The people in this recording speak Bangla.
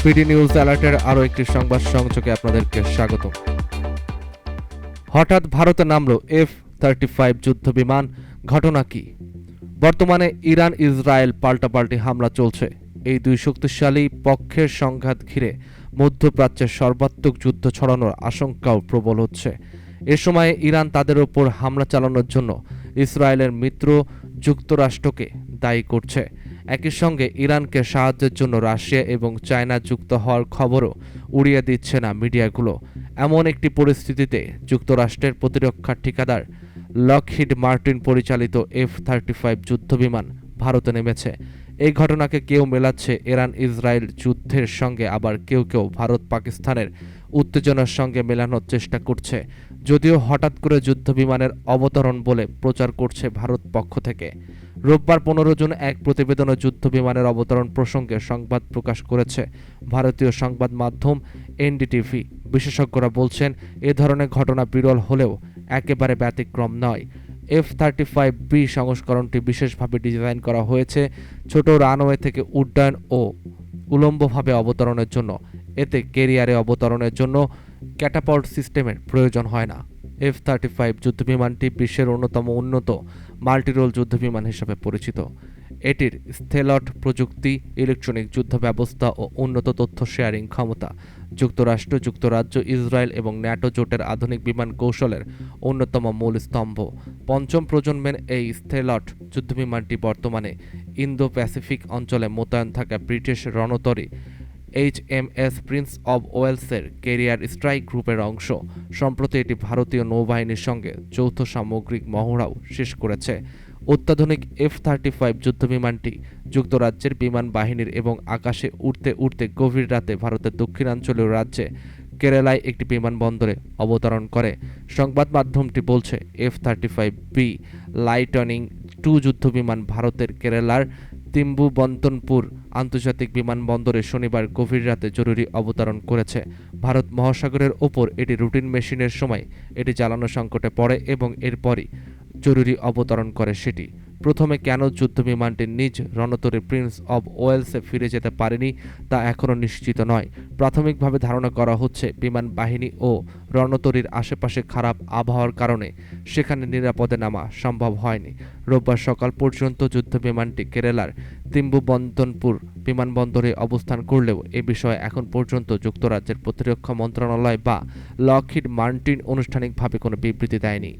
বিডি নিউজ অ্যালার্টের আরও একটি সংবাদ সংযোগে আপনাদেরকে স্বাগত। হঠাৎ ভারতে নামল F-35 যুদ্ধ বিমান, ঘটনা কি? বর্তমানে ইরান ইসরায়েল পাল্টাপাল্টি হামলা চলছে। এই দুই শক্তিশালী পক্ষের সংঘাত ঘিরে মধ্যপ্রাচ্যের সর্বাত্মক যুদ্ধ ছড়ানোর আশঙ্কাও প্রবল হচ্ছে। এ সময়ে ইরান তাদের ওপর হামলা চালানোর জন্য ইসরায়েলের মিত্র যুক্তরাষ্ট্রকে দায়ী করছে। একই সঙ্গে ইরানকে সাহায্যের জন্য রাশিয়া এবং চায়না যুক্ত হওয়ার খবরও উড়িয়ে দিচ্ছে না মিডিয়াগুলো। এমন একটি পরিস্থিতিতে যুক্তরাষ্ট্রের প্রতিরক্ষা ঠিকাদার লকহিড মার্টিন পরিচালিত F-35 যুদ্ধবিমান ভারতে নেমেছে। এই ঘটনাকে কেউ মেলাচ্ছে ইরান ইসরায়েল যুদ্ধের সঙ্গে, আবার কেউ কেউ ভারত পাকিস্তানের উত্তেজনার সঙ্গে মেলানোর চেষ্টা করছে। যদিও হঠাৎ করে যুদ্ধবিমানের অবতরণ বলে প্রচার করছে ভারত পক্ষ থেকে। রোববার 15 জুন এক প্রতিবেদনে যুদ্ধবিমানের অবতরণ প্রসঙ্গে সংবাদ প্রকাশ করেছে ভারতীয় সংবাদ মাধ্যম এনডিটিভি। বিশেষজ্ঞরা বলছেন, এ ধরনের ঘটনা বিরল হলেও একেবারে ব্যতিক্রম নয়। F-35B সংস্করণটি বিশেষভাবে ডিজাইন করা হয়েছে ছোট রানওয়ে থেকে উড্ডয়ন ও উলম্বভাবে অবতরণের জন্য। এতে ক্যারিয়ারে অবতরণের জন্য ক্যাটাপল্ট সিস্টেমের প্রয়োজন হয় না। F-35 যুদ্ধবিমানটি বিশ্বের অন্যতম উন্নত মাল্টিরোল যুদ্ধবিমান হিসেবে পরিচিত। এটির স্টেলথ প্রযুক্তি, ইলেকট্রনিক যুদ্ধ ব্যবস্থা ও উন্নত তথ্য শেয়ারিং ক্ষমতা যুক্তরাষ্ট্র, যুক্তরাজ্য, ইসরায়েল এবং ন্যাটো জোটের আধুনিক বিমান কৌশলের অন্যতম মূল স্তম্ভ। পঞ্চম প্রজন্মের এই স্টেলথ যুদ্ধবিমানটি বর্তমানে ইন্দো প্যাসিফিক অঞ্চলে মোতায়েন থাকা ব্রিটিশ রণতরী HMS প্রিন্স অব ওয়েলসের ক্যারিয়ার স্ট্রাইক গ্রুপের অংশ। সম্প্রতি এটি ভারতীয় নৌবাহিনীর সঙ্গে যৌথ সামগ্রিক মহড়াও শেষ করেছে। অত্যাধুনিক F-35 যুদ্ধবিমানটি যুক্তরাজ্যের বিমান বাহিনীর এবং আকাশে উড়তে উড়তে গভীর রাতে ভারতের দক্ষিণাঞ্চলীয় রাজ্যে কেরালায় একটি বিমানবন্দরে অবতরণ করে। সংবাদ মাধ্যমটি বলছে, F-35B লাইটনিং 2 যুদ্ধবিমান ভারতের কেরালার তিম্বুবন্তনপুর আন্তর্জাতিক বিমানবন্দরে শনিবার গভীর রাতে জরুরি অবতরণ করেছে। ভারত মহাসাগরের ওপর এটি রুটিন মেশিনের সময় এটি জ্বালানো সংকটে পড়ে এবং এরপরই জরুরি অবতরণ করে সেটি। প্রথমে কেন যুদ্ধবিমানটি নিজ রণতরী প্রিন্স অব ওয়েলসে ফিরে যেতে পারেনি তা এখনও নিশ্চিত নয়। প্রাথমিকভাবে ধারণা করা হচ্ছে, বিমান বাহিনী ও রণতরীর আশেপাশে খারাপ আবহাওয়ার কারণে সেখানে নিরাপদে নামা সম্ভব হয়নি। রোববার সকাল পর্যন্ত যুদ্ধবিমানটি কেরালার তিম্বুবন্তনপুর বিমানবন্দরে অবস্থান করলেও এ বিষয়ে এখন পর্যন্ত যুক্তরাজ্যের প্রতিরক্ষা মন্ত্রণালয় বা লকহিড মার্টিন আনুষ্ঠানিকভাবে কোনো বিবৃতি দেয়নি।